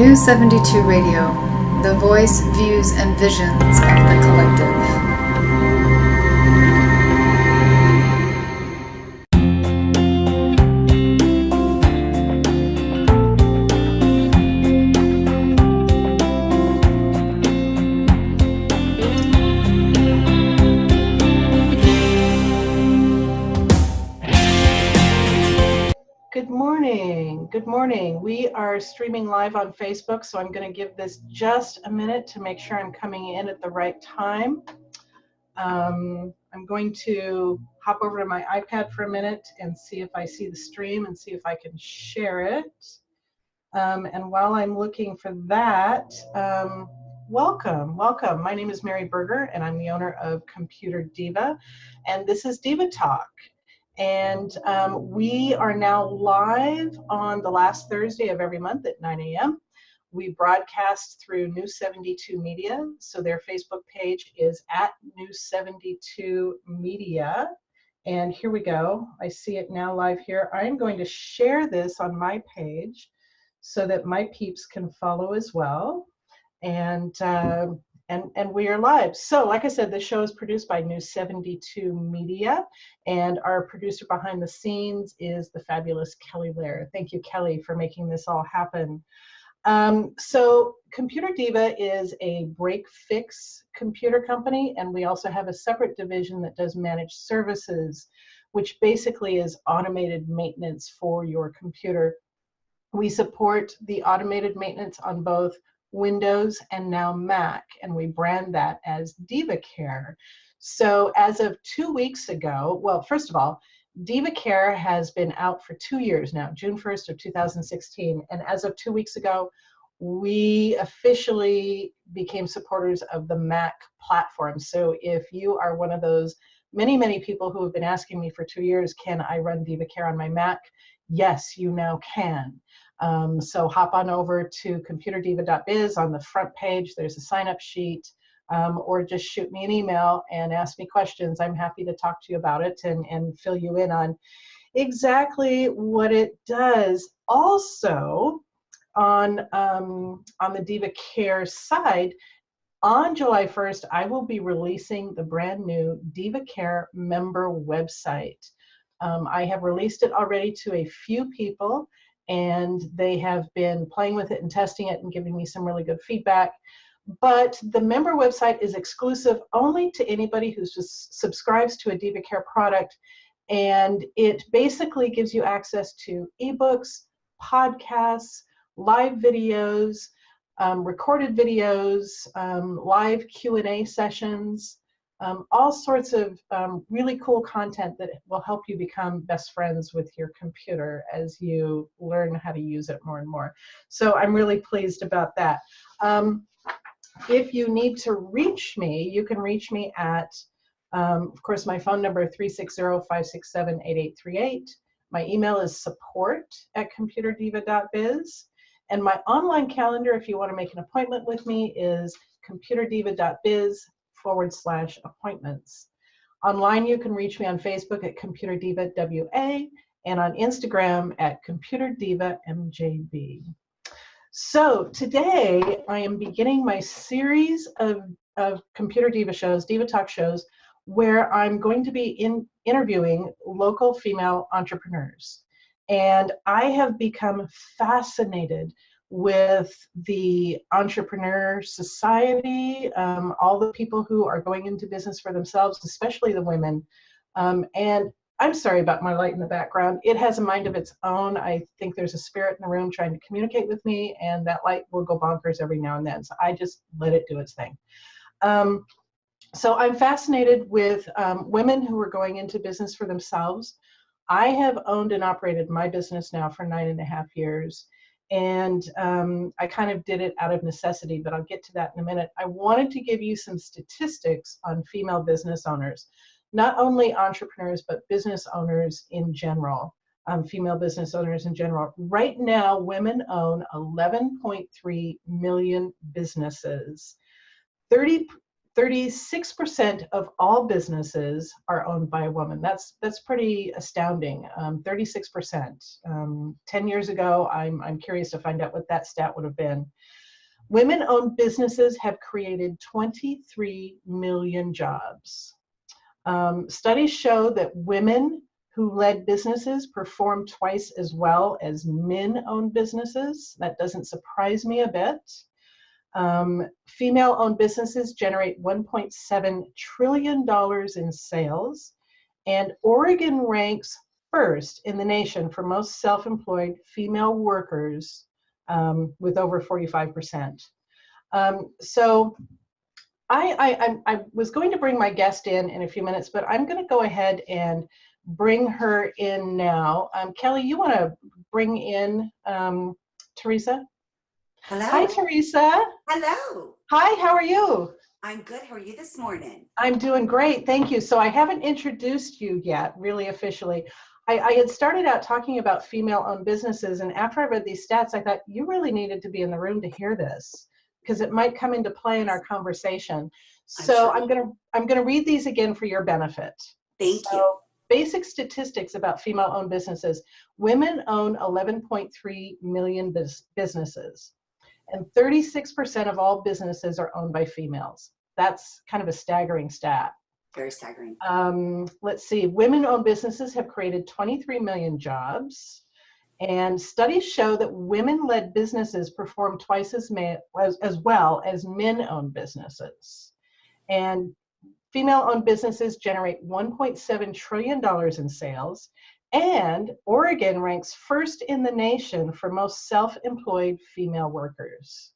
New 72 Radio, the voice, views, and visions of the collective. Good morning. We are streaming live on Facebook, so I'm going to give this just a minute to make sure I'm coming in at the right time. I'm going to hop over to my iPad for a minute and see if I see the stream and see if I can share it. And while I'm looking for that, welcome. My name is Mary Berger, and I'm the owner of ComputerDiva, and this is Diva Talk. And we are now live on the last Thursday of every month at 9 a.m. We broadcast through New 72 Media, so their Facebook page is at New 72 Media. And here we go. I see it now live here. I'm going to share this on my page so that my peeps can follow as well. And we are live. So like I said, the show is produced by New 72 Media, and our producer behind the scenes is the fabulous Kelly Lair. Thank you, Kelly, for making this all happen. So ComputerDiva is a break-fix computer company, and we also have a separate division that does managed services, which basically is automated maintenance for your computer. We support the automated maintenance on both Windows and now Mac, and we brand that as Diva Care. So as of 2 weeks ago, well, first of all, Diva Care has been out for 2 years now, June 1st of 2016, and as of 2 weeks ago, we officially became supporters of the Mac platform. So if you are one of those many people who have been asking me for 2 years, can I run Diva Care on my Mac? Yes, you now can. So hop on over to ComputerDiva.biz. On the front page, there's a sign-up sheet, or just shoot me an email and ask me questions. I'm happy to talk to you about it and fill you in on exactly what it does. Also, on the Diva Care side, on July 1st, I will be releasing the brand new Diva Care member website. I have released it already to a few people, and they have been playing with it and testing it and giving me some really good feedback. But the member website is exclusive only to anybody who subscribes to a Diva Care product, and it basically gives you access to ebooks, podcasts, live videos, recorded videos, live Q&A sessions, all sorts of really cool content that will help you become best friends with your computer as you learn how to use it more and more. So I'm really pleased about that. If you need to reach me, you can reach me at, of course, my phone number 360-567-8838. My email is support@computerdiva.biz. And my online calendar, if you want to make an appointment with me, is computerdiva.biz/appointments. Online, you can reach me on Facebook at ComputerDivaWA and on Instagram at ComputerDivaMJB. So today, I am beginning my series of ComputerDiva shows, Diva Talk shows, where I'm going to be interviewing local female entrepreneurs. And I have become fascinated with the entrepreneur society, all the people who are going into business for themselves, especially the women. And I'm sorry about my light in the background. It has a mind of its own. I think there's a spirit in the room trying to communicate with me, and that light will go bonkers every now and then. So I just let it do its thing. So I'm fascinated with women who are going into business for themselves. I have owned and operated my business now for 9.5 years, and I kind of did it out of necessity, but I'll get to that in a minute. I wanted to give you some statistics on female business owners, not only entrepreneurs, but business owners in general, female business owners in general. Right now, women own 11.3 million businesses. 36% of all businesses are owned by a woman. That's pretty astounding. 36%. 10 years ago, I'm curious to find out what that stat would have been. Women-owned businesses have created 23 million jobs. Studies show that women who led businesses perform twice as well as men-owned businesses. That doesn't surprise me a bit. Female-owned businesses generate $1.7 trillion in sales, and Oregon ranks first in the nation for most self-employed female workers, with over 45%. So I was going to bring my guest in a few minutes, but I'm going to go ahead and bring her in now. Kelly, you want to bring in Teresa? Hello. Hi, Teresa. Hello. Hi, how are you? I'm good. How are you this morning? I'm doing great, thank you. So I haven't introduced you yet, really officially. I had started out talking about female-owned businesses, and after I read these stats, I thought you really needed to be in the room to hear this, because it might come into play in our conversation. So I'm gonna read these again for your benefit. Thank you. Basic statistics about female-owned businesses. Women own 11.3 million businesses, and 36% of all businesses are owned by females. That's kind of a staggering stat. Very staggering. Let's see, women-owned businesses have created 23 million jobs, and studies show that women-led businesses perform twice as well as men-owned businesses. And female-owned businesses generate $1.7 trillion in sales, and Oregon ranks first in the nation for most self-employed female workers.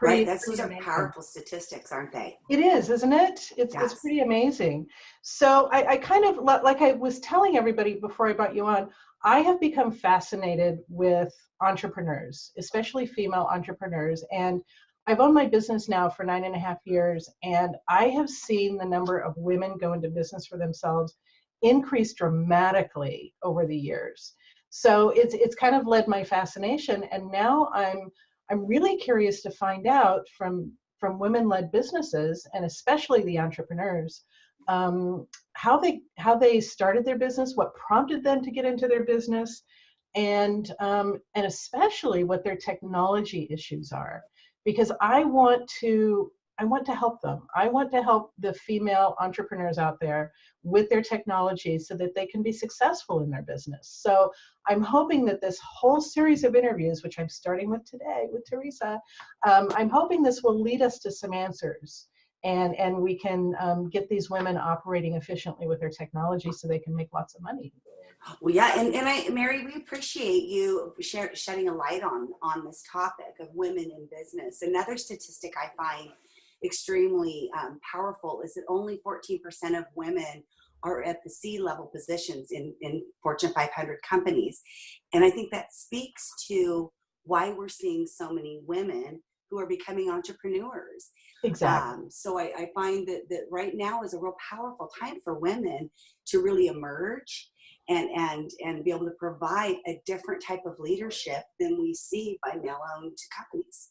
Right, these are powerful statistics, aren't they? It is, isn't it? It's pretty amazing. So I kind of, like I was telling everybody before I brought you on, I have become fascinated with entrepreneurs, especially female entrepreneurs. And I've owned my business now for 9.5 years, and I have seen the number of women go into business for themselves increase dramatically over the years. So it's kind of led my fascination, and now I'm really curious to find out from women-led businesses, and especially the entrepreneurs, how they started their business, what prompted them to get into their business, and especially what their technology issues are, because I want to help them. I want to help the female entrepreneurs out there with their technology so that they can be successful in their business. So I'm hoping that this whole series of interviews, which I'm starting with today with Teresa, I'm hoping this will lead us to some answers, and we can get these women operating efficiently with their technology so they can make lots of money. Well, yeah, and Mary, we appreciate you shedding a light on this topic of women in business. Another statistic I find extremely powerful is that only 14% of women are at the C-level positions in Fortune 500 companies. And I think that speaks to why we're seeing so many women who are becoming entrepreneurs. Exactly. So I find that right now is a real powerful time for women to really emerge and be able to provide a different type of leadership than we see by male-owned companies.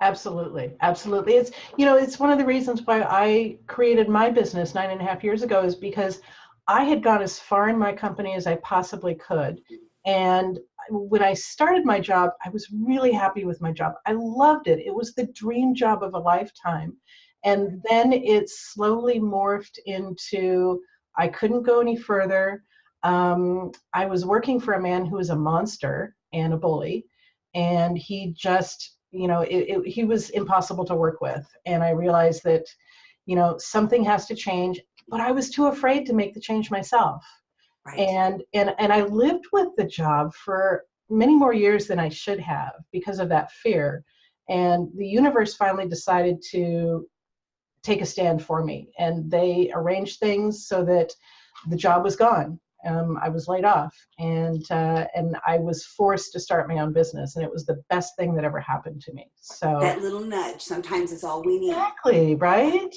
Absolutely. Absolutely. It's one of the reasons why I created my business 9.5 years ago, is because I had gone as far in my company as I possibly could. And when I started my job, I was really happy with my job. I loved it. It was the dream job of a lifetime. And then it slowly morphed into, I couldn't go any further. I was working for a man who was a monster and a bully, and he just, he was impossible to work with. And I realized that, something has to change, but I was too afraid to make the change myself. Right. And I lived with the job for many more years than I should have because of that fear. And the universe finally decided to take a stand for me, and they arranged things so that the job was gone. I was laid off, and I was forced to start my own business, and it was the best thing that ever happened to me. So that little nudge sometimes is all we need. Exactly, right?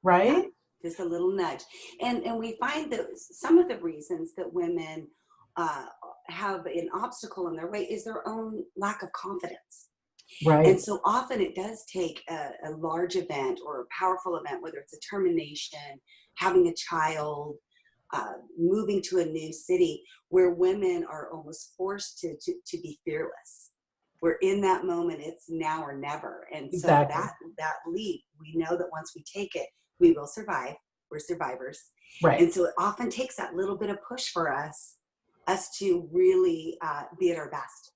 Yeah, just a little nudge. And we find that some of the reasons that women have an obstacle in their way is their own lack of confidence. Right. And so often it does take a large event or a powerful event, whether it's a termination, having a child, moving to a new city, where women are almost forced to be fearless. We're in that moment, it's now or never. And so Exactly. that leap, we know that once we take it, we will survive. We're survivors. Right. And so it often takes that little bit of push for us to really be at our best.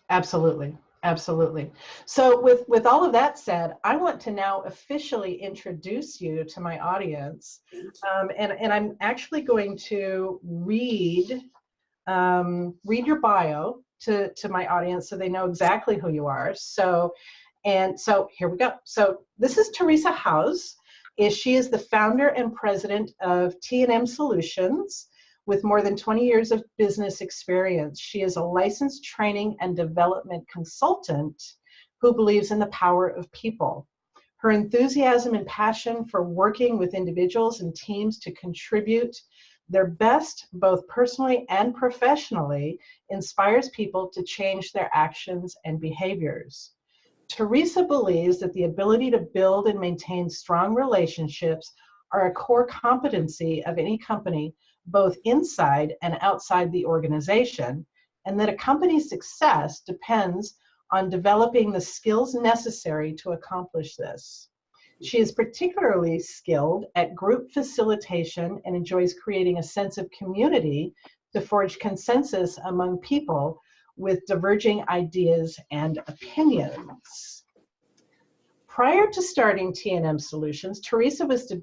Absolutely. Absolutely. So with all of that said, I want to now officially introduce you to my audience. Thank you. And I'm actually going to read your bio to my audience so they know exactly who you are. So here we go. So this is Teresa Howes. She is the founder and president of T&M Solutions with more than 20 years of business experience. She is a licensed training and development consultant who believes in the power of people. Her enthusiasm and passion for working with individuals and teams to contribute their best, both personally and professionally, inspires people to change their actions and behaviors. Teresa believes that the ability to build and maintain strong relationships are a core competency of any company, both inside and outside the organization, and that a company's success depends on developing the skills necessary to accomplish this. She is particularly skilled at group facilitation and enjoys creating a sense of community to forge consensus among people with diverging ideas and opinions. Prior to starting T&M Solutions, Teresa was the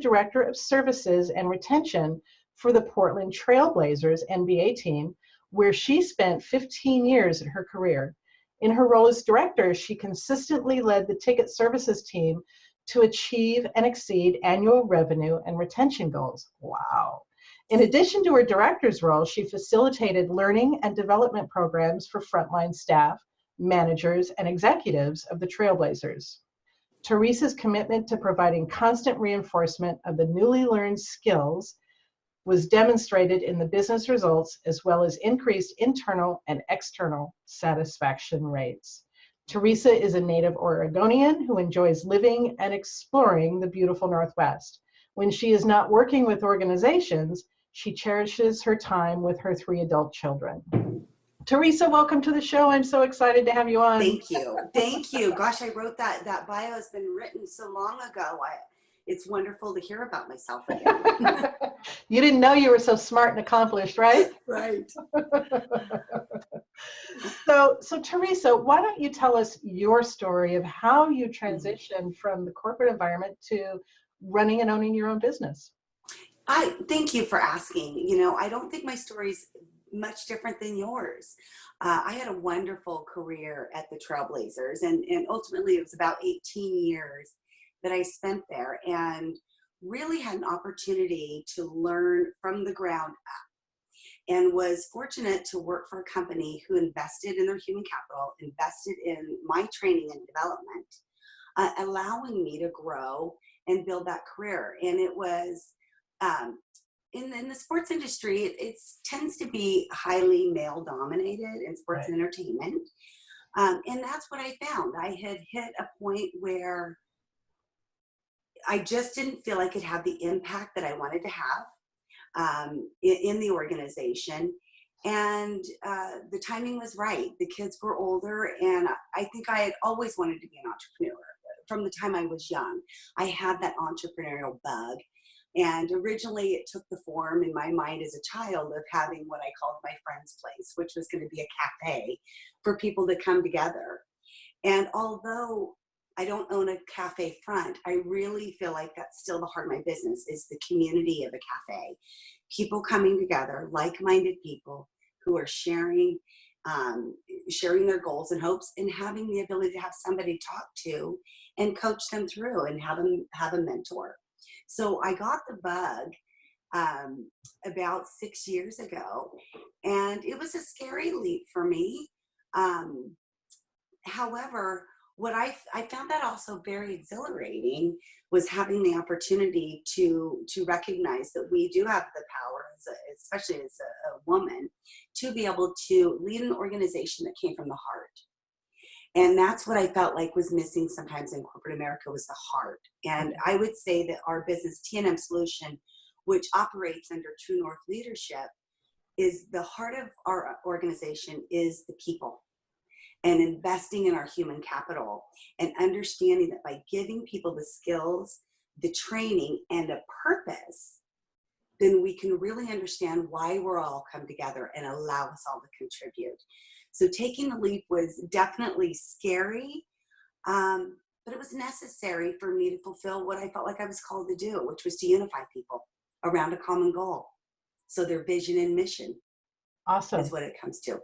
director of services and retention for the Portland Trailblazers NBA team, where she spent 15 years in her career. In her role as director, she consistently led the ticket services team to achieve and exceed annual revenue and retention goals. Wow. In addition to her director's role, she facilitated learning and development programs for frontline staff, managers, and executives of the Trailblazers. Teresa's commitment to providing constant reinforcement of the newly learned skills was demonstrated in the business results, as well as increased internal and external satisfaction rates. Teresa is a native Oregonian who enjoys living and exploring the beautiful Northwest. When she is not working with organizations, she cherishes her time with her 3 adult children. Teresa, welcome to the show. I'm so excited to have you on. Thank you. Thank you. Gosh, I wrote that bio has been written so long ago. It's wonderful to hear about myself again. You didn't know you were so smart and accomplished, right? Right. So Teresa, why don't you tell us your story of how you transitioned from the corporate environment to running and owning your own business? I thank you for asking. I don't think my story's much different than yours. I had a wonderful career at the Trailblazers, and ultimately it was about 18 years that I spent there, and really had an opportunity to learn from the ground up, and was fortunate to work for a company who invested in their human capital, invested in my training and development, allowing me to grow and build that career. And it was in the sports industry, it tends to be highly male dominated in sports and entertainment. And that's what I found. I had hit a point where I just didn't feel I could have the impact that I wanted to have in the organization. And the timing was right. The kids were older, and I think I had always wanted to be an entrepreneur. From the time I was young, I had that entrepreneurial bug. And originally it took the form in my mind as a child of having what I called my friend's place, which was going to be a cafe for people to come together. And although I don't own a cafe front, I really feel like that's still the heart of my business, is the community of a cafe. People coming together, like-minded people who are sharing their goals and hopes, and having the ability to have somebody to talk to and coach them through and have a mentor. So I got the bug about 6 years ago, and it was a scary leap for me. However, what I found that also very exhilarating was having the opportunity to recognize that we do have the power, especially as a woman, to be able to lead an organization that came from the heart. And that's what I felt like was missing sometimes in corporate America, was the heart. And I would say that our business, T&M Solution, which operates under True North leadership, is the heart of our organization is the people, and investing in our human capital, and understanding that by giving people the skills, the training, and a purpose, then we can really understand why we're all come together and allow us all to contribute. So taking the leap was definitely scary, but it was necessary for me to fulfill what I felt like I was called to do, which was to unify people around a common goal. So their vision and mission is what it comes to.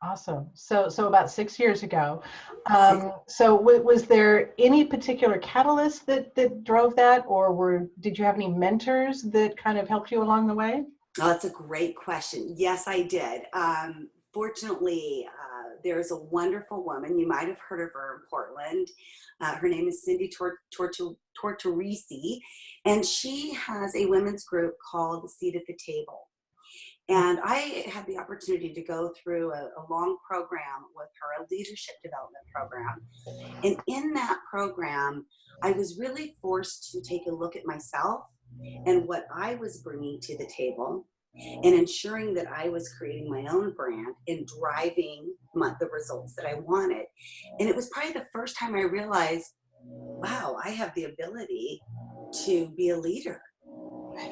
Awesome. So about 6 years ago. Was there any particular catalyst that drove that, or did you have any mentors that kind of helped you along the way? Oh, that's a great question. Yes, I did. Fortunately, there's a wonderful woman. You might have heard of her in Portland. Her name is Cindy Tortorisi, and she has a women's group called The Seat at the Table. And I had the opportunity to go through a long program with her, a leadership development program. And in that program, I was really forced to take a look at myself and what I was bringing to the table, and ensuring that I was creating my own brand and driving the results that I wanted. And it was probably the first time I realized, wow, I have the ability to be a leader.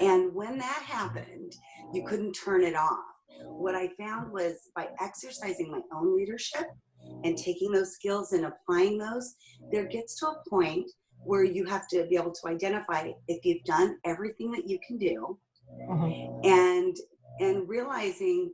And when that happened, you couldn't turn it off. What I found was by exercising my own leadership and taking those skills and applying those, there gets to a point where you have to be able to identify if you've done everything that you can do, and realizing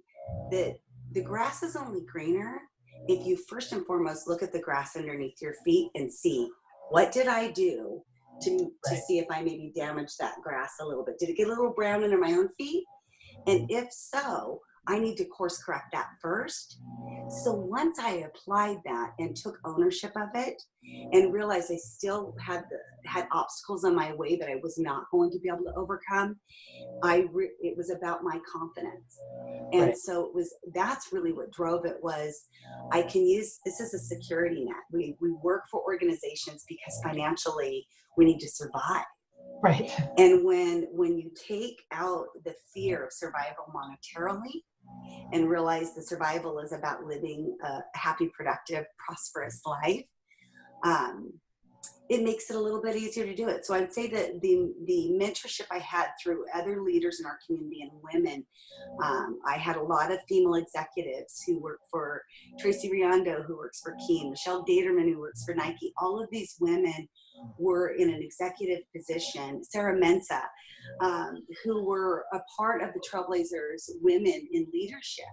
that the grass is only greener if you first and foremost look at the grass underneath your feet and see, what did I do to see if I maybe damaged that grass a little bit? Did it get a little brown under my own feet? And if so, I need to course correct that first. So once I applied that and took ownership of it and realized I still had obstacles on my way that I was not going to be able to overcome, it was about my confidence. And so that's really what drove it, was I can use this as a security net. We work for organizations because financially we need to survive. Right. And when you take out the fear of survival monetarily and realize the survival is about living a happy, productive, prosperous life, it makes it a little bit easier to do it. So I'd say that the mentorship I had through other leaders in our community and women, I had a lot of female executives who work for Tracy Riondo, who works for Keen, Michelle Daterman, who works for Nike. All of these women were in an executive position. Sarah Mensah, who were a part of the Trailblazers Women in Leadership.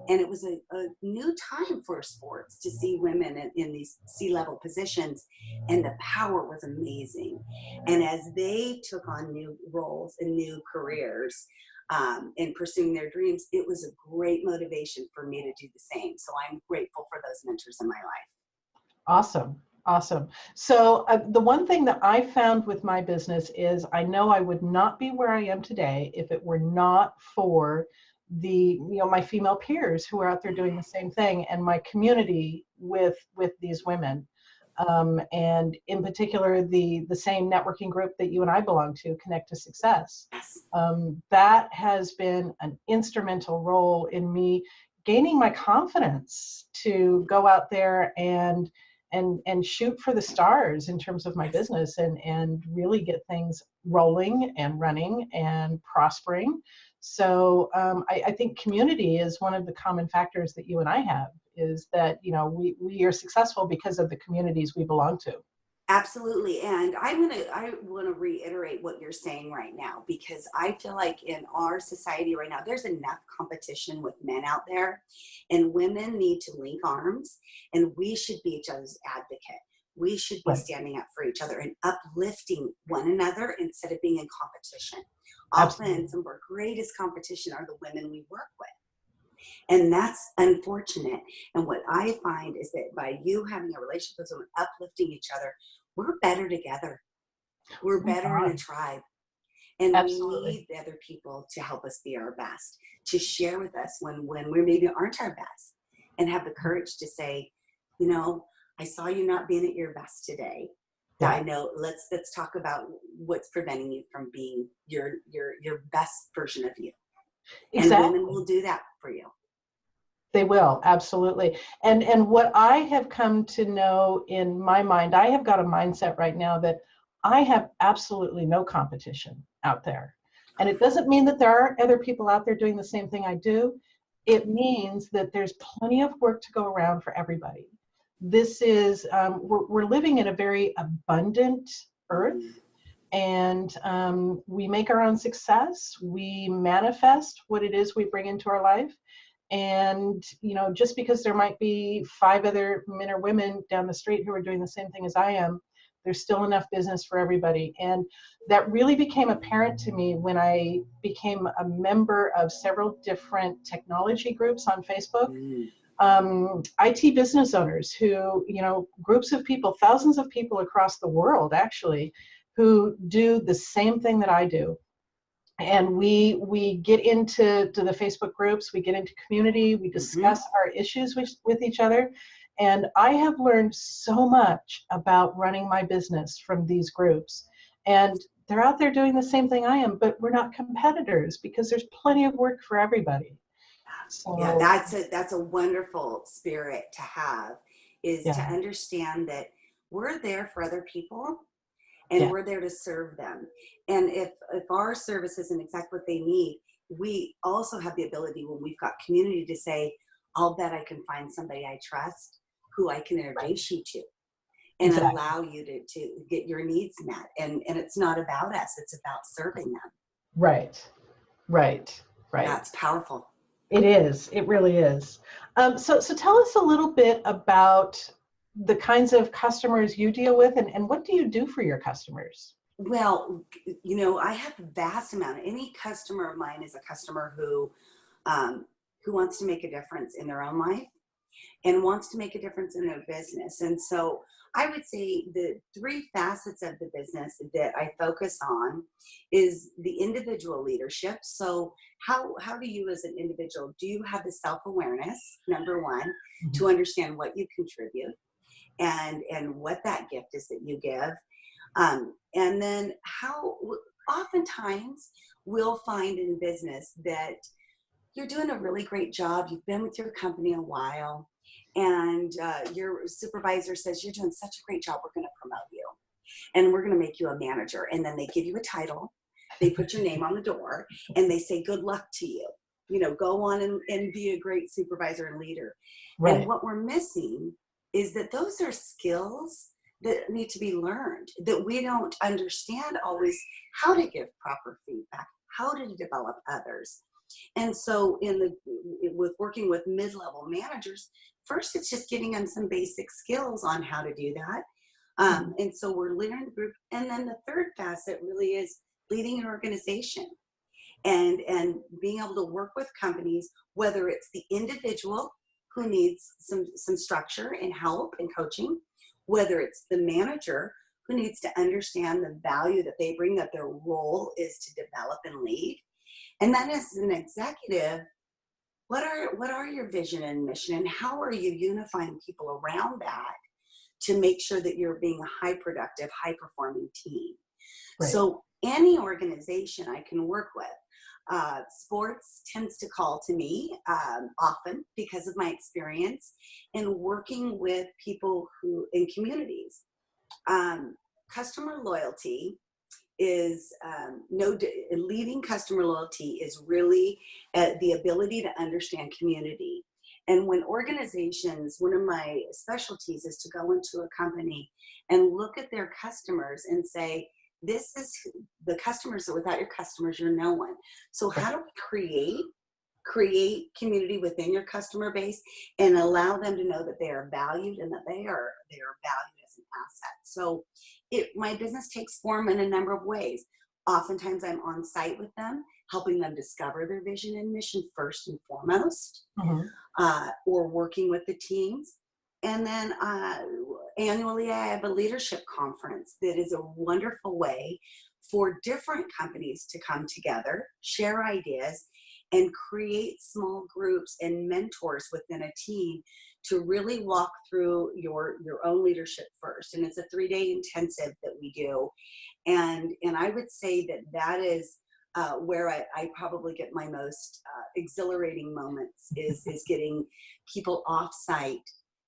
And it was a new time for sports to see women in these C-level positions, and the power was amazing. And as they took on new roles and new careers and pursuing their dreams, it was a great motivation for me to do the same. So I'm grateful for those mentors in my life. Awesome. Awesome. So the one thing that I found with my business is I know I would not be where I am today if it were not for my female peers who are out there doing the same thing, and my community with these women. And in particular, the same networking group that you and I belong to, Connect to Success. That has been an instrumental role in me gaining my confidence to go out there and shoot for the stars in terms of my business and really get things rolling and running and prospering. So I think community is one of the common factors that you and I have, is that, we are successful because of the communities we belong to. Absolutely. And I want to reiterate what you're saying right now, because I feel like in our society right now, there's enough competition with men out there, and women need to link arms, and we should be each other's advocate. We should be standing up for each other and uplifting one another instead of being in competition. Often some of our greatest competition are the women we work with. And that's unfortunate. And what I find is that by you having a relationship with someone, uplifting each other, we're better together. We're better in a tribe. And we need the other people to help us be our best, to share with us when we maybe aren't our best, and have the courage to say, I saw you not being at your best today. Yeah. I know, let's talk about what's preventing you from being your best version of you. Exactly. And women will do that for you. They will, absolutely. And what I have come to know in my mind, I have got a mindset right now that I have absolutely no competition out there. And it doesn't mean that there aren't other people out there doing the same thing I do. It means that there's plenty of work to go around for everybody. This is, we're living in a very abundant earth. And we make our own success. We manifest what it is we bring into our life. And, you know, just because there might be 5 other men or women down the street who are doing the same thing as I am, there's still enough business for everybody. And that really became apparent to me when I became a member of several different technology groups on Facebook. IT business owners who, you know, groups of people, thousands of people across the world actually, who do the same thing that I do. And we get into the Facebook groups, we get into community, we discuss our issues with each other. And I have learned so much about running my business from these groups. And they're out there doing the same thing I am, but we're not competitors because there's plenty of work for everybody. So, yeah, that's a wonderful spirit to have, is to understand that we're there for other people. And we're there to serve them. And if our service isn't exactly what they need, we also have the ability, when we've got community, to say, I'll bet I can find somebody I trust who I can introduce you to, and allow you to get your needs met. And it's not about us, it's about serving them. Right. That's powerful. It is. It really is. So tell us a little bit about the kinds of customers you deal with, and what do you do for your customers? Well, you know, I have a vast amount. Any customer of mine is a customer who wants to make a difference in their own life and wants to make a difference in their business. And so I would say the 3 facets of the business that I focus on is the individual leadership. So how do you as an individual, do you have the self-awareness, number 1, to understand what you contribute and what that gift is that you give? And then how oftentimes we'll find in business that you're doing a really great job. You've been with your company a while, and your supervisor says, you're doing such a great job, we're going to promote you and we're going to make you a manager. And then they give you a title, they put your name on the door, and they say, good luck to you. You know, go on and be a great supervisor and leader. Right. And what we're missing is that those are skills that need to be learned, that we don't understand always how to give proper feedback, how to develop others. And so with working with mid-level managers, first it's just getting them some basic skills on how to do that. And so we're leading the group. And then the third facet really is leading an organization and being able to work with companies, whether it's the individual who needs some structure and help and coaching, whether it's the manager who needs to understand the value that they bring, that their role is to develop and lead. And then as an executive, what are your vision and mission, and how are you unifying people around that to make sure that you're being a high productive, high performing team? Right. So any organization I can work with, sports tends to call to me often because of my experience in working with people who in communities. Customer loyalty is leading customer loyalty is really the ability to understand community. And when organizations, one of my specialties is to go into a company and look at their customers and say, this is the customers, so without your customers, you're no one. So how do we create community within your customer base and allow them to know that they are valued and that they are valued as an asset? So my business takes form in a number of ways. Oftentimes I'm on site with them, helping them discover their vision and mission first and foremost, or working with the teams. And then annually I have a leadership conference that is a wonderful way for different companies to come together, share ideas, and create small groups and mentors within a team to really walk through your own leadership first. And it's a 3-day intensive that we do. And I would say that is where I probably get my most exhilarating moments is getting people off site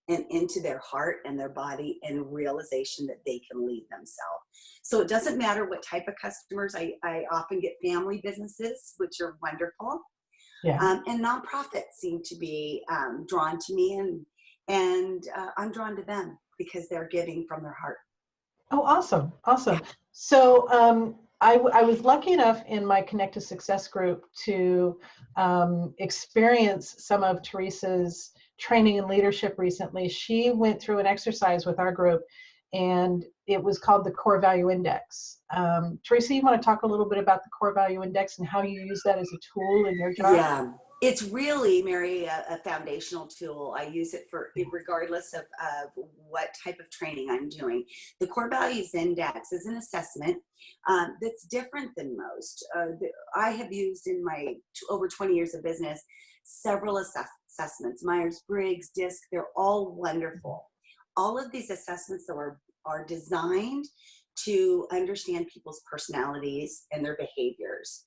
and into their heart and their body and realization that they can lead themselves. So it doesn't matter what type of customers. I often get family businesses, which are wonderful. Yeah. And nonprofits seem to be drawn to me, and I'm drawn to them because they're giving from their heart. Oh, awesome. Awesome. So I was lucky enough in my Connect to Success group to experience some of Teresa's training and leadership recently. She went through an exercise with our group, and it was called the Core Value Index. Teresa, you want to talk a little bit about the Core Value Index and how you use that as a tool in your job? Yeah, it's really, Mary, a foundational tool. I use it for regardless of what type of training I'm doing. The Core Values Index is an assessment that's different than most. I have used in my over 20 years of business several assessments, Myers-Briggs, DISC, they're all wonderful. All of these assessments are designed to understand people's personalities and their behaviors,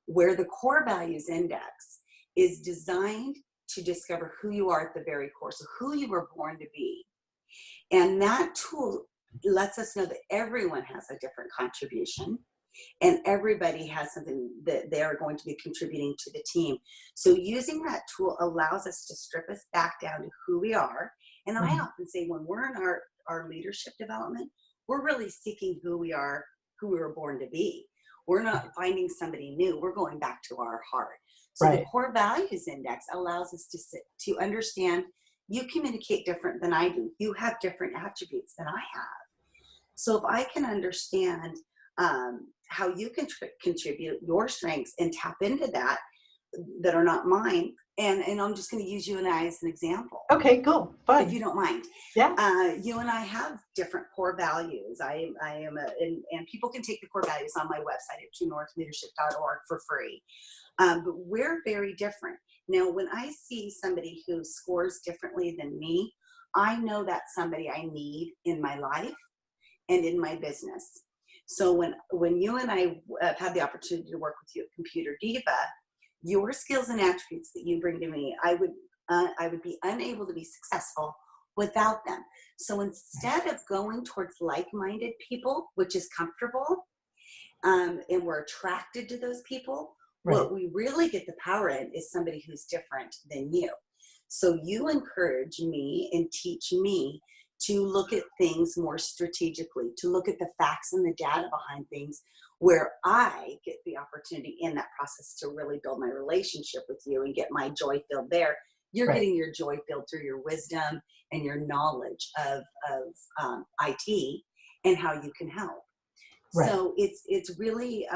where the Core Values Index is designed to discover who you are at the very core, so who you were born to be. And that tool lets us know that everyone has a different contribution and everybody has something that they are going to be contributing to the team. So using that tool allows us to strip us back down to who we are. And I often say when we're in our leadership development, we're really seeking who we are, who we were born to be. We're not finding somebody new. We're going back to our heart. So the Core Values Index allows us to understand you communicate different than I do. You have different attributes than I have. So if I can understand how you can contribute your strengths and tap into that are not mine, and I'm just going to use you and I as an example. Okay, cool, fun. If you don't mind. Yeah. You and I have different core values. I am and people can take the core values on my website at truenorthleadership.org for free. But we're very different. Now, when I see somebody who scores differently than me, I know that's somebody I need in my life and in my business. So when you and I have had the opportunity to work with you at ComputerDiva, your skills and attributes that you bring to me, I would be unable to be successful without them. So instead of going towards like-minded people, which is comfortable, and we're attracted to those people, what we really get the power in is somebody who's different than you. So you encourage me and teach me to look at things more strategically, to look at the facts and the data behind things, where I get the opportunity in that process to really build my relationship with you and get my joy filled there. You're getting your joy filled through your wisdom and your knowledge of IT and how you can help. So it's really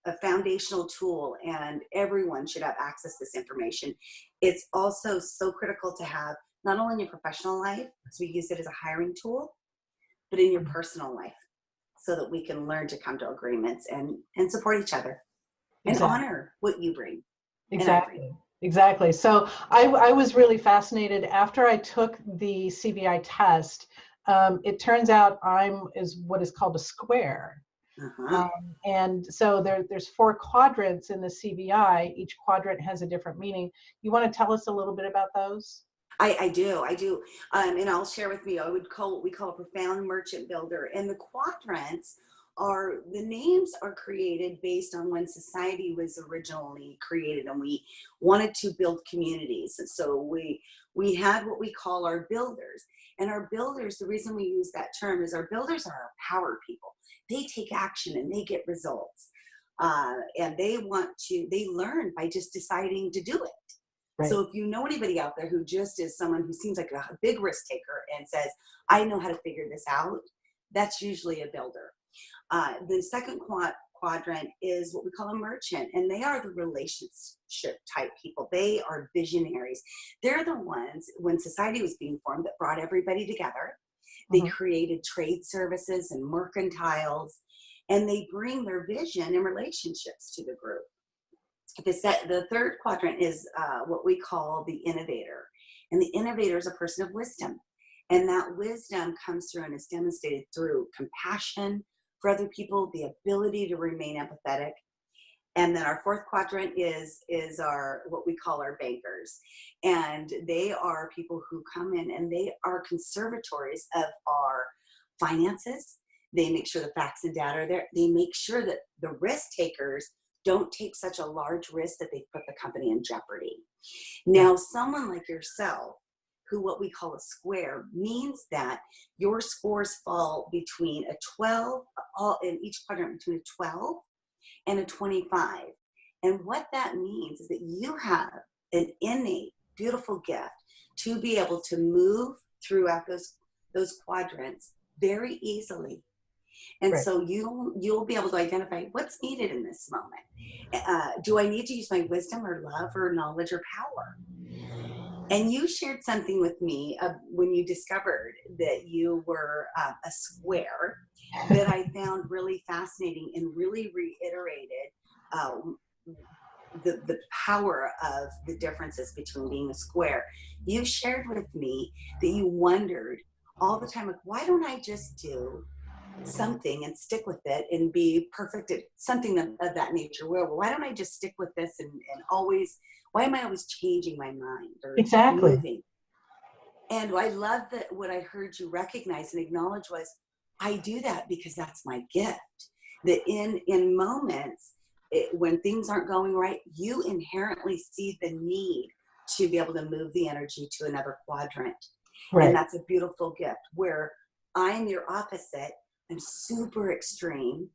a foundational tool, and everyone should have access to this information. It's also so critical to have not only in your professional life, because we use it as a hiring tool, but in your personal life, so that we can learn to come to agreements and support each other and honor what you bring. Exactly. So I was really fascinated after I took the CBI test. It turns out I'm what is called a square. And so there's 4 quadrants in the CBI. Each quadrant has a different meaning. You want to tell us a little bit about those? I do. And I'll share with me, I would call what we call a profound merchant builder. And the quadrants the names are created based on when society was originally created, and we wanted to build communities. And so we had what we call our builders. And our builders, the reason we use that term is our builders are our power people. They take action and they get results. And they learn by just deciding to do it. So if you know anybody out there who just is someone who seems like a big risk taker and says, I know how to figure this out, that's usually a builder. The second quadrant is what we call a merchant, and they are the relationship type people. They are visionaries. They're the ones, when society was being formed, that brought everybody together. They created trade services and mercantiles, and they bring their vision and relationships to the group. The third quadrant is what we call the innovator. And the innovator is a person of wisdom. And that wisdom comes through and is demonstrated through compassion for other people, the ability to remain empathetic. And then our fourth quadrant is our, what we call our bankers. And they are people who come in and they are conservatories of our finances. They make sure the facts and data are there. They make sure that the risk takers don't take such a large risk that they put the company in jeopardy. Now, someone like yourself, who what we call a square, means that your scores fall between a 12, all in each quadrant between a 12 and a 25. And what that means is that you have an innate, beautiful gift to be able to move throughout those quadrants very easily. And so you'll be able to identify what's needed in this moment. Do I need to use my wisdom or love or knowledge or power? And you shared something with me when you discovered that you were a square that I found really fascinating and really reiterated the power of the differences between being a square. You shared with me that you wondered all the time, like, why don't I just do something and stick with it and be perfect at something of that nature? Well, why don't I just stick with this and always, why am I always changing my mind or moving? And I love that what I heard you recognize and acknowledge was, I do that because that's my gift. That in moments when things aren't going right, you inherently see the need to be able to move the energy to another quadrant. And that's a beautiful gift. Where I'm your opposite, I'm super extreme,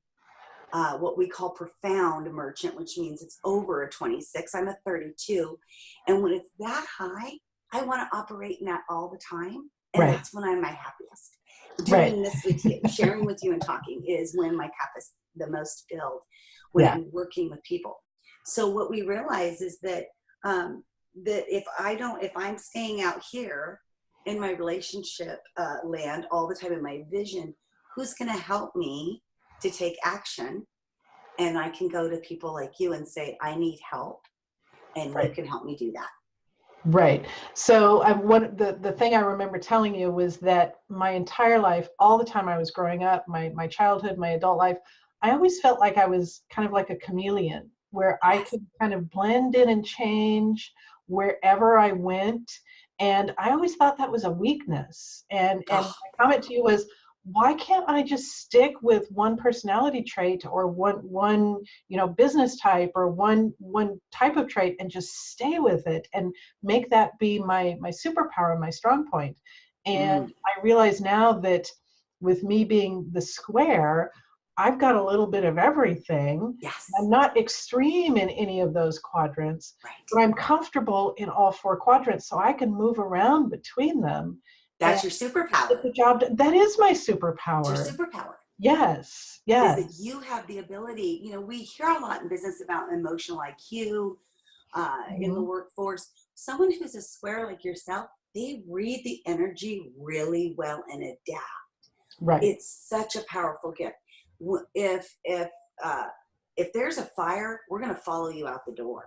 what we call profound merchant, which means it's over a 26. I'm a 32. And when it's that high, I want to operate in that all the time. And that's when I'm my happiest. Doing this with you, sharing with you and talking is when my cup is the most filled, when I'm working with people. So what we realize is that that if I'm staying out here in my relationship land all the time in my vision, who's going to help me to take action? And I can go to people like you and say, I need help, and you can help me do that. Right. So the thing I remember telling you was that my entire life, all the time I was growing up, my childhood, my adult life, I always felt like I was kind of like a chameleon, where I could kind of blend in and change wherever I went. And I always thought that was a weakness. And my comment to you was, why can't I just stick with one personality trait or one business type or one type of trait and just stay with it and make that be my superpower, my strong point? And I realize now that with me being the square, I've got a little bit of everything. Yes. I'm not extreme in any of those quadrants, but I'm comfortable in all four quadrants, so I can move around between them. That's your superpower. The job that is my superpower. It's your superpower. Yes. Is that you have the ability. We hear a lot in business about emotional IQ in the workforce. Someone who's a square like yourself, they read the energy really well and adapt. Right. It's such a powerful gift. If there's a fire, we're going to follow you out the door.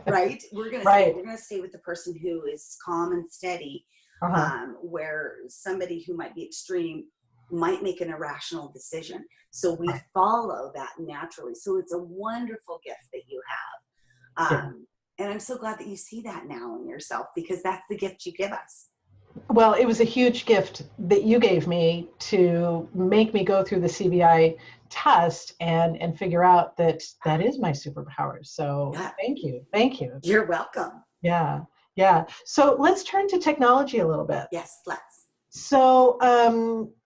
Right? We're going to stay with the person who is calm and steady. Where somebody who might be extreme might make an irrational decision. So we follow that naturally. So it's a wonderful gift that you have. And I'm so glad that you see that now in yourself, because that's the gift you give us. Well, it was a huge gift that you gave me to make me go through the CBI test and figure out that is my superpower. So thank you. Thank you. You're welcome. Yeah. Yeah. So let's turn to technology a little bit. Yes, let's. So,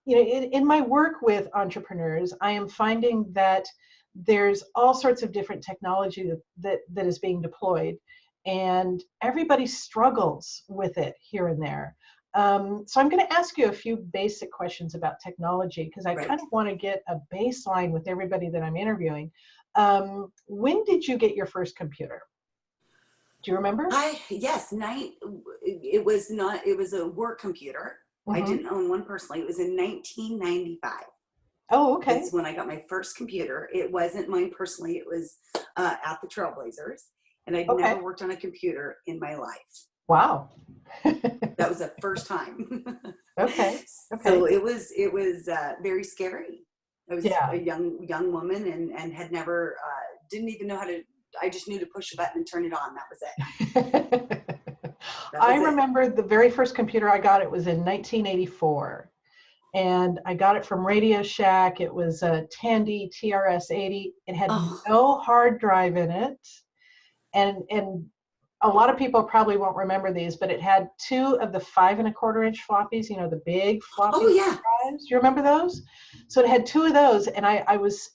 in my work with entrepreneurs, I am finding that there's all sorts of different technology that is being deployed, and everybody struggles with it here and there. So I'm going to ask you a few basic questions about technology, because I kind of want to get a baseline with everybody that I'm interviewing. When did you get your first computer? Do you remember? Yes, it was a work computer. I didn't own one personally. It was in 1995. Oh, okay. That's when I got my first computer. It wasn't mine personally. It was at the Trailblazers. And I'd never worked on a computer in my life. Wow. That was the first time. Okay. So it was very scary. I was Yeah. a young woman and had never, didn't even know how to, I just knew to push a button and turn it on. That was it. I remember the very first computer I got, it was in 1984. And I got it from Radio Shack. It was a Tandy TRS-80. It had no hard drive in it. And a lot of people probably won't remember these, but it had 2 of the 5 1/4 inch floppies, you know, the big floppy drives. Do you remember those? So it had 2 of those, and I was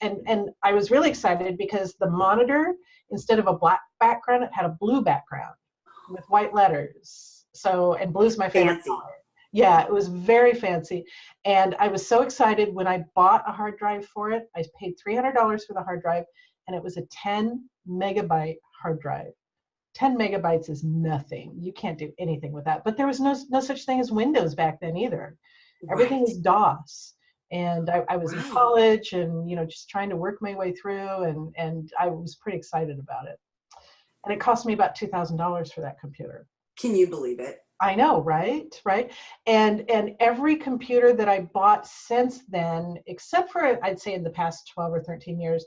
really excited because the monitor, instead of a black background, it had a blue background with white letters. So, and blue's my favorite color. Yeah, it was very fancy. And I was so excited when I bought a hard drive for it. I paid $300 for the hard drive, and it was a 10 megabyte hard drive. 10 megabytes is nothing. You can't do anything with that. But there was no such thing as Windows back then either. Everything was DOS. And I was in college and, you know, just trying to work my way through, and I was pretty excited about it. And it cost me about $2,000 for that computer. Can you believe it? I know, right? And every computer that I bought since then, except for I'd say in the past 12 or 13 years,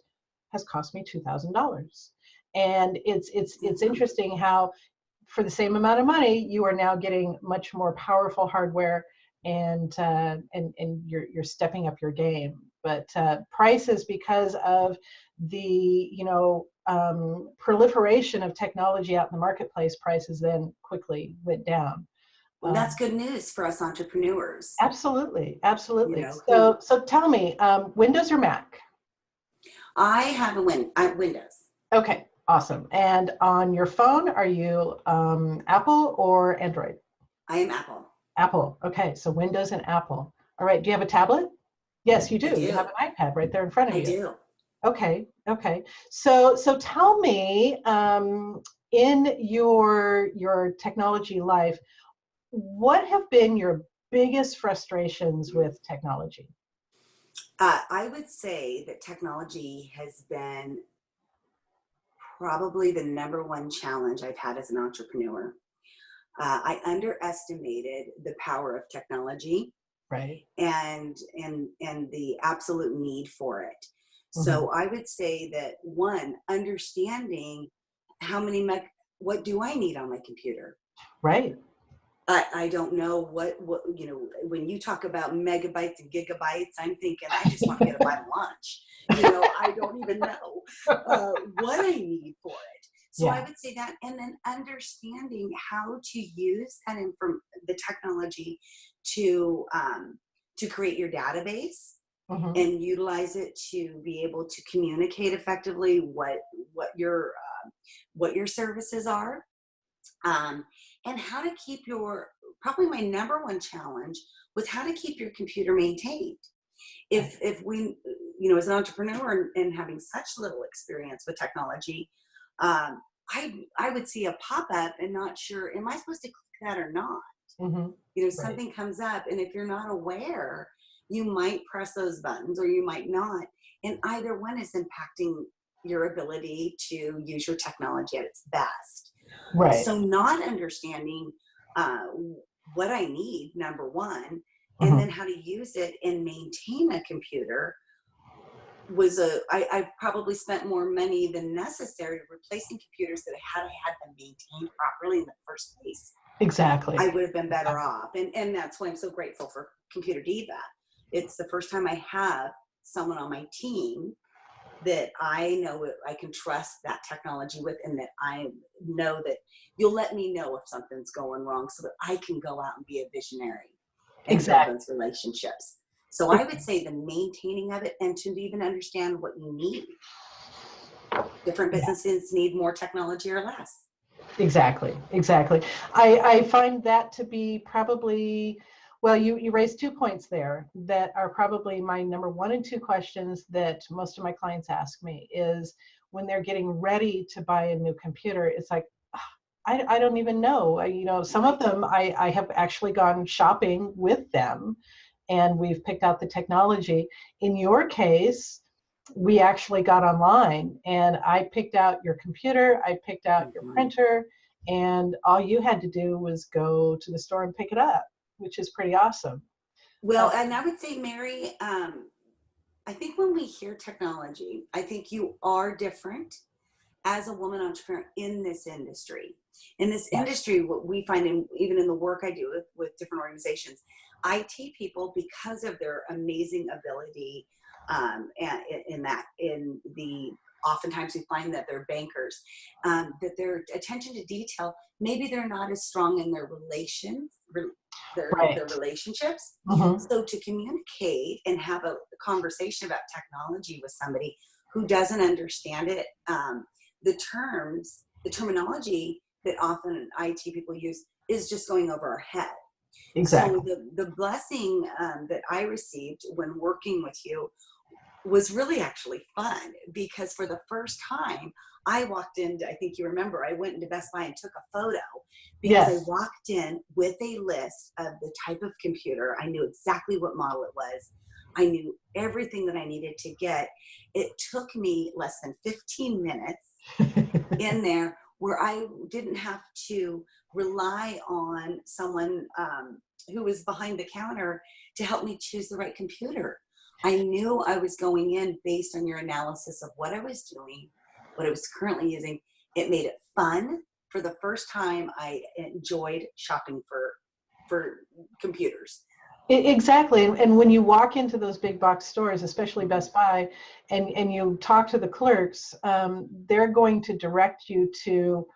has cost me $2,000. And it's interesting how for the same amount of money, you are now getting much more powerful hardware, and you're stepping up your game. But prices, because of the proliferation of technology out in the marketplace, prices then quickly went down. Well, that's good news for us entrepreneurs. Absolutely. You know, So tell me, Windows or Mac? I have a Windows. Okay, awesome. And on your phone, are you Apple or Android? I am Apple. Apple. Okay, so Windows and Apple. All right, do you have a tablet? Yes, you do. I do. You have an iPad right there in front of you. I do. Okay. So tell me, in your technology life, what have been your biggest frustrations with technology? I would say that technology has been probably the #1 challenge I've had as an entrepreneur. I underestimated the power of technology, right, and the absolute need for it. So I would say that, one, understanding what do I need on my computer? Right. I don't know what, you know, when you talk about megabytes and gigabytes, I'm thinking, I just want to get a bite of lunch. You know, I don't even know what I need for it. So I would say that, and then understanding how to use that the technology to create your database and utilize it to be able to communicate effectively what your services are. And how to keep probably my #1 challenge was how to keep your computer maintained. If we, you know, as an entrepreneur and having such little experience with technology, I would see a pop-up and not sure, am I supposed to click that or not? You know, something comes up, and if you're not aware, you might press those buttons or you might not. And either one is impacting your ability to use your technology at its best. Right. So not understanding what I need, #1, and then how to use it and maintain a computer was I've probably spent more money than necessary replacing computers that had them maintained properly in the first place. Exactly. I would have been better off. And that's why I'm so grateful for ComputerDiva. It's the first time I have someone on my team that I know I can trust that technology with, and that I know that you'll let me know if something's going wrong so that I can go out and be a visionary and build those relationships. So I would say the maintaining of it, and to even understand what you need. Different businesses need more technology or less. Exactly. I find that to be probably, well, you raised 2 points there that are probably my #1 and 2 questions that most of my clients ask me is when they're getting ready to buy a new computer. It's like, I don't even know. You know, some of them I have actually gone shopping with them and we've picked out the technology. In your case, we actually got online and I picked out your computer, I picked out your printer, and all you had to do was go to the store and pick it up, which is pretty awesome. Well, and I would say, Mary, I think when we hear technology, I think you are different as a woman entrepreneur in this industry. In this industry, what we find, even in the work I do with different organizations, IT people, because of their amazing ability, and oftentimes we find that they're bankers, that their attention to detail, maybe they're not as strong in their their relationships. So to communicate and have a conversation about technology with somebody who doesn't understand it, the terminology that often IT people use is just going over our head. Exactly. So the blessing that I received when working with you was really actually fun, because for the first time I walked in, I think you remember, I went into Best Buy and took a photo because I walked in with a list of the type of computer. I knew exactly what model it was. I knew everything that I needed to get. It took me less than 15 minutes in there, where I didn't have to rely on someone who was behind the counter to help me choose the right computer. I knew I was going in based on your analysis of what I was doing, what I was currently using. It made it fun. For the first time, I enjoyed shopping for computers. Exactly. And when you walk into those big box stores, especially Best Buy, and you talk to the clerks, they're going to direct you to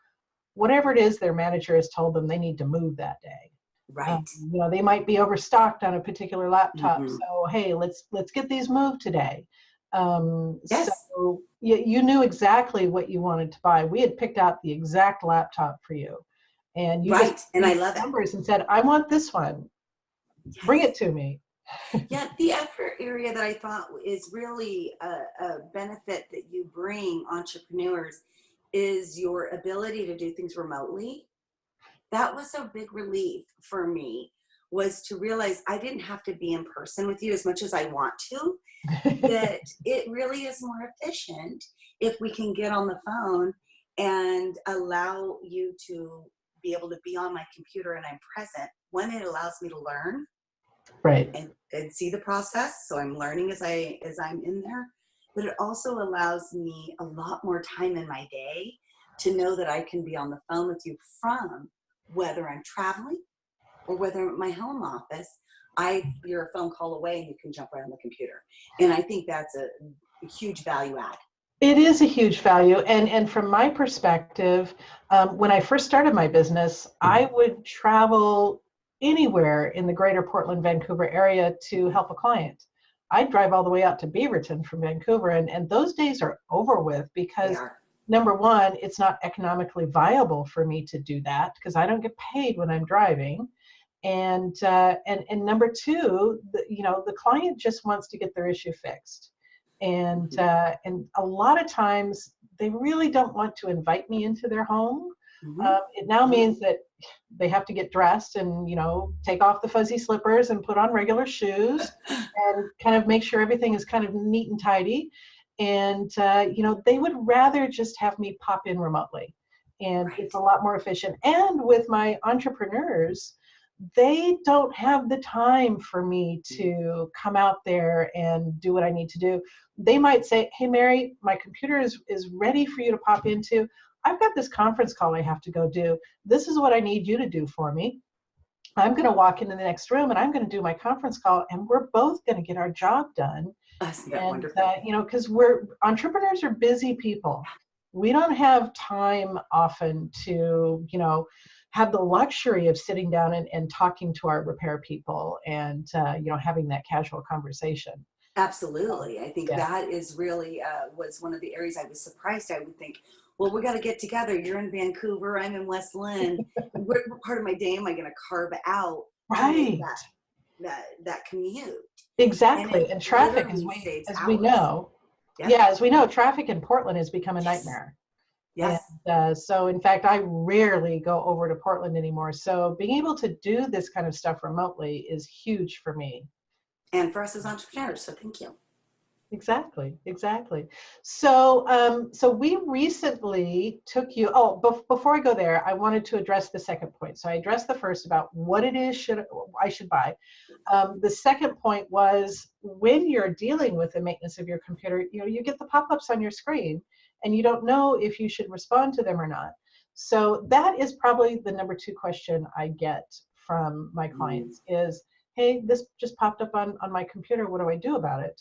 whatever it is their manager has told them they need to move that day. Right. They might be overstocked on a particular laptop. So, hey, let's get these moved today. Yes. So you knew exactly what you wanted to buy. We had picked out the exact laptop for you. And you just and I love numbers and said, I want this one. Yes. Bring it to me. Yeah, the other area that I thought is really a benefit that you bring entrepreneurs is your ability to do things remotely. That was a big relief for me, was to realize I didn't have to be in person with you as much as I want to, that it really is more efficient if we can get on the phone and allow you to be able to be on my computer and I'm present. One, it allows me to learn. Right. And see the process. So I'm learning as I'm in there, but it also allows me a lot more time in my day to know that I can be on the phone with you from whether I'm traveling or whether I'm at my home office. You're a phone call away and you can jump right on the computer. And I think that's a huge value add. It is a huge value. And from my perspective, when I first started my business, I would travel anywhere in the greater Portland, Vancouver area to help a client. I'd drive all the way out to Beaverton from Vancouver, and those days are over with because, number one, it's not economically viable for me to do that because I don't get paid when I'm driving. And number two, the client just wants to get their issue fixed. And a lot of times they really don't want to invite me into their home. It now means that they have to get dressed and, take off the fuzzy slippers and put on regular shoes and kind of make sure everything is kind of neat and tidy. And, they would rather just have me pop in remotely. And it's a lot more efficient. And with my entrepreneurs, they don't have the time for me to come out there and do what I need to do. They might say, hey, Mary, my computer is ready for you to pop into. I've got this conference call I have to go do. This is what I need you to do for me. I'm going to walk into the next room and I'm going to do my conference call and we're both going to get our job done. And, because entrepreneurs are busy people. We don't have time often to, have the luxury of sitting down and talking to our repair people and, having that casual conversation. Absolutely. I think that is really was one of the areas I was surprised. I would think, well, we got to get together. You're in Vancouver. I'm in West Lynn. What part of my day am I going to carve out to make that commute? Exactly. And traffic, as we know, as we know, traffic in Portland has become a nightmare. Yes. And, so, in fact, I rarely go over to Portland anymore. So being able to do this kind of stuff remotely is huge for me. And for us as entrepreneurs. So thank you. Exactly, exactly. So, so we recently took you. Oh, before I go there, I wanted to address the second point. So I addressed the first about what it is I should buy. The second point was when you're dealing with the maintenance of your computer, you get the pop-ups on your screen, and you don't know if you should respond to them or not. So that is probably the number 2 question I get from my clients is, hey, this just popped up on my computer. What do I do about it?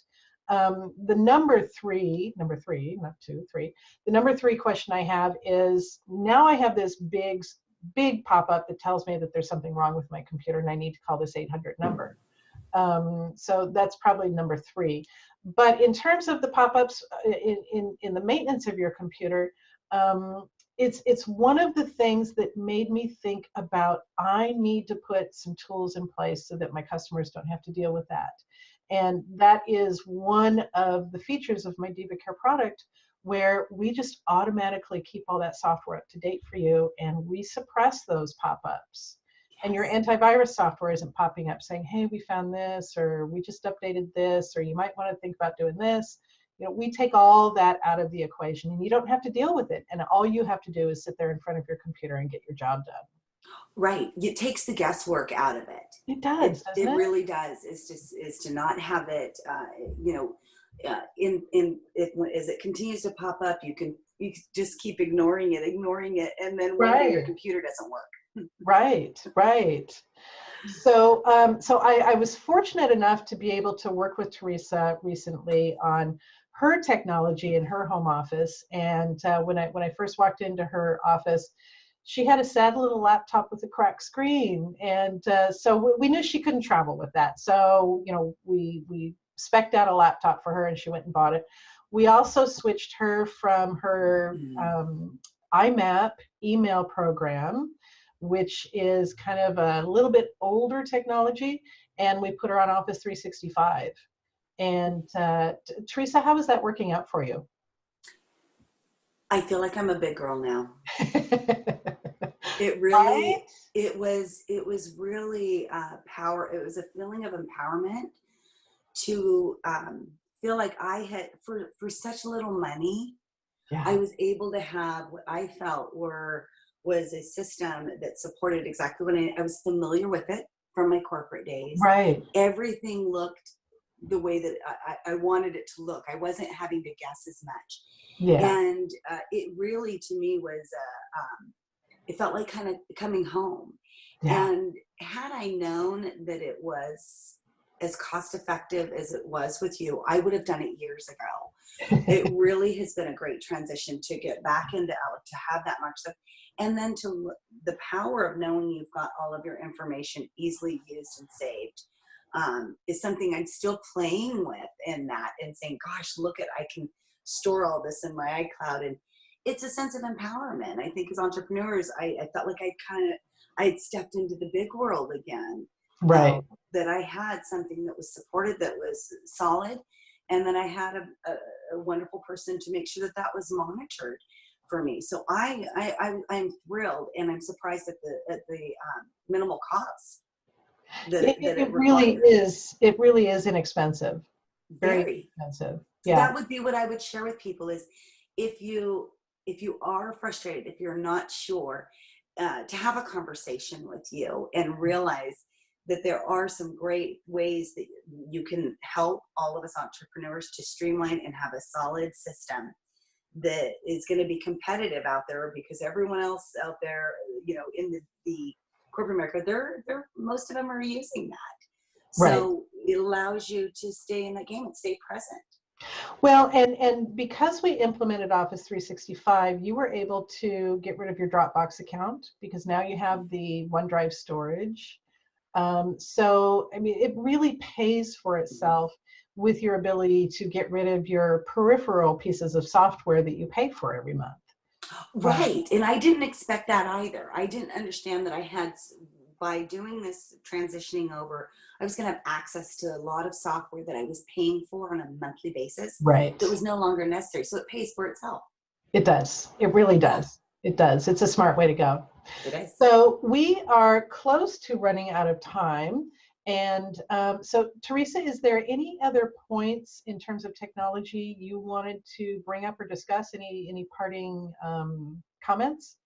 The number three, not 2, 3, the number 3 question I have is, now I have this big pop-up that tells me that there's something wrong with my computer and I need to call this 800 number. So that's probably number 3. But in terms of the pop-ups in the maintenance of your computer, it's one of the things that made me think about, I need to put some tools in place so that my customers don't have to deal with that. And that is one of the features of my Diva Care product, where we just automatically keep all that software up to date for you, and we suppress those pop-ups. And your antivirus software isn't popping up saying, hey, we found this, or we just updated this, or you might want to think about doing this. We take all that out of the equation, and you don't have to deal with it. And all you have to do is sit there in front of your computer and get your job done. Right. It takes the guesswork out of it. It does, doesn't it? It really does. Is to not have it, as it continues to pop up, you can just keep ignoring it, and then one day your computer doesn't work. Right. So, I was fortunate enough to be able to work with Teresa recently on her technology in her home office. And when I first walked into her office, she had a sad little laptop with a cracked screen, and so we knew she couldn't travel with that. So we spec'd out a laptop for her, and she went and bought it. We also switched her from her IMAP email program, which is kind of a little bit older technology, and we put her on Office 365. And Teresa, how is that working out for you? I feel like I'm a big girl now. It was really it was a feeling of empowerment to feel like I had, for such little money, I was able to have what I felt was a system that supported exactly what I was familiar with it from my corporate days. Right. Everything looked the way that I wanted it to look. I wasn't having to guess as much. Yeah. And it really, to me, was it felt like kind of coming home. Yeah. And had I known that it was as cost effective as it was with you, I would have done it years ago. It really has been a great transition to get back into to have that much stuff. And then to the power of knowing you've got all of your information easily used and saved is something I'm still playing with in that, and saying, gosh, look at, I can store all this in my iCloud. And it's a sense of empowerment. I think as entrepreneurs, I felt like I had stepped into the big world again. Right. That I had something that was supported, that was solid. And then I had a wonderful person to make sure that was monitored for me. So I'm thrilled, and I'm surprised at the minimal cost. It really is inexpensive. Very expensive. Yeah. That would be what I would share with people is, if you are frustrated, if you're not sure, to have a conversation with you and realize that there are some great ways that you can help all of us entrepreneurs to streamline and have a solid system that is going to be competitive out there, because everyone else out there, in the corporate America, they're most of them are using that. Right. So it allows you to stay in that game and stay present. Well, and because we implemented Office 365, you were able to get rid of your Dropbox account, because now you have the OneDrive storage. So, I mean, it really pays for itself with your ability to get rid of your peripheral pieces of software that you pay for every month. Right. And I didn't expect that either. I didn't understand that I had, by doing this transitioning over, I was going to have access to a lot of software that I was paying for on a monthly basis. Right. That was no longer necessary. So it pays for itself. It does. It really does. It does. It's a smart way to go. It is. So we are close to running out of time. And so, Teresa, is there any other points in terms of technology you wanted to bring up or discuss? Any parting comments?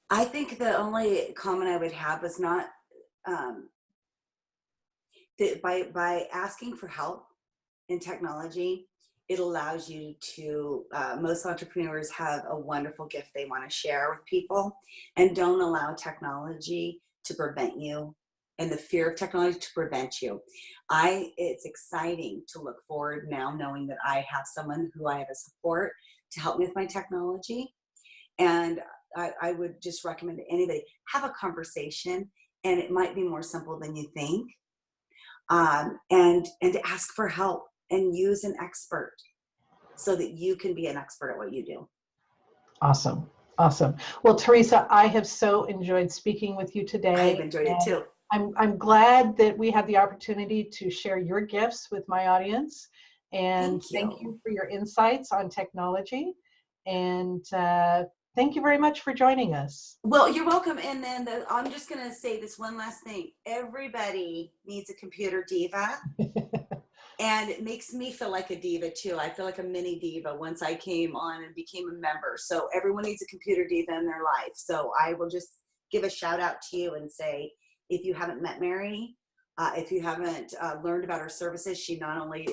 I think the only comment I would have was not that by asking for help in technology, it allows you to, most entrepreneurs have a wonderful gift they want to share with people, and don't allow technology to prevent you and the fear of technology to prevent you. It's exciting to look forward now knowing that I have someone who I have a support to help me with my technology. And I would just recommend to anybody, have a conversation, and it might be more simple than you think. And to ask for help and use an expert so that you can be an expert at what you do. Awesome. Awesome. Well, Teresa, I have so enjoyed speaking with you today. I've enjoyed it too. I'm glad that we had the opportunity to share your gifts with my audience. And thank you for your insights on technology. And thank you very much for joining us. Well, you're welcome. And then I'm just going to say this one last thing. Everybody needs a computer diva. And it makes me feel like a diva too. I feel like a mini diva once I came on and became a member. So everyone needs a computer diva in their life. So I will just give a shout out to you and say, if you haven't met Mary, if you haven't learned about her services, she not only,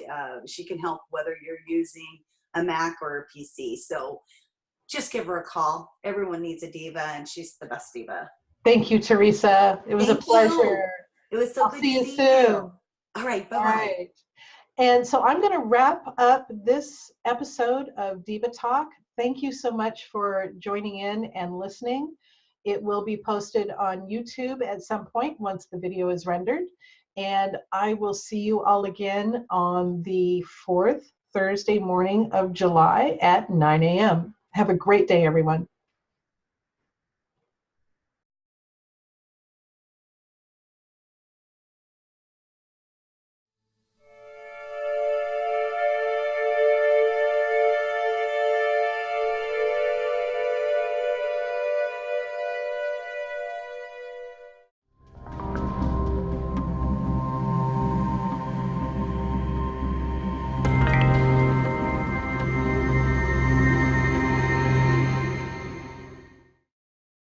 she can help whether you're using a Mac or a PC. So just give her a call. Everyone needs a diva, and she's the best diva. Thank you, Teresa. It was a pleasure. It was so good to see you. All right, bye-bye. All right. And so I'm going to wrap up this episode of Diva Talk. Thank you so much for joining in and listening. It will be posted on YouTube at some point once the video is rendered. And I will see you all again on the 4th Thursday morning of July at 9 a.m. Have a great day, everyone.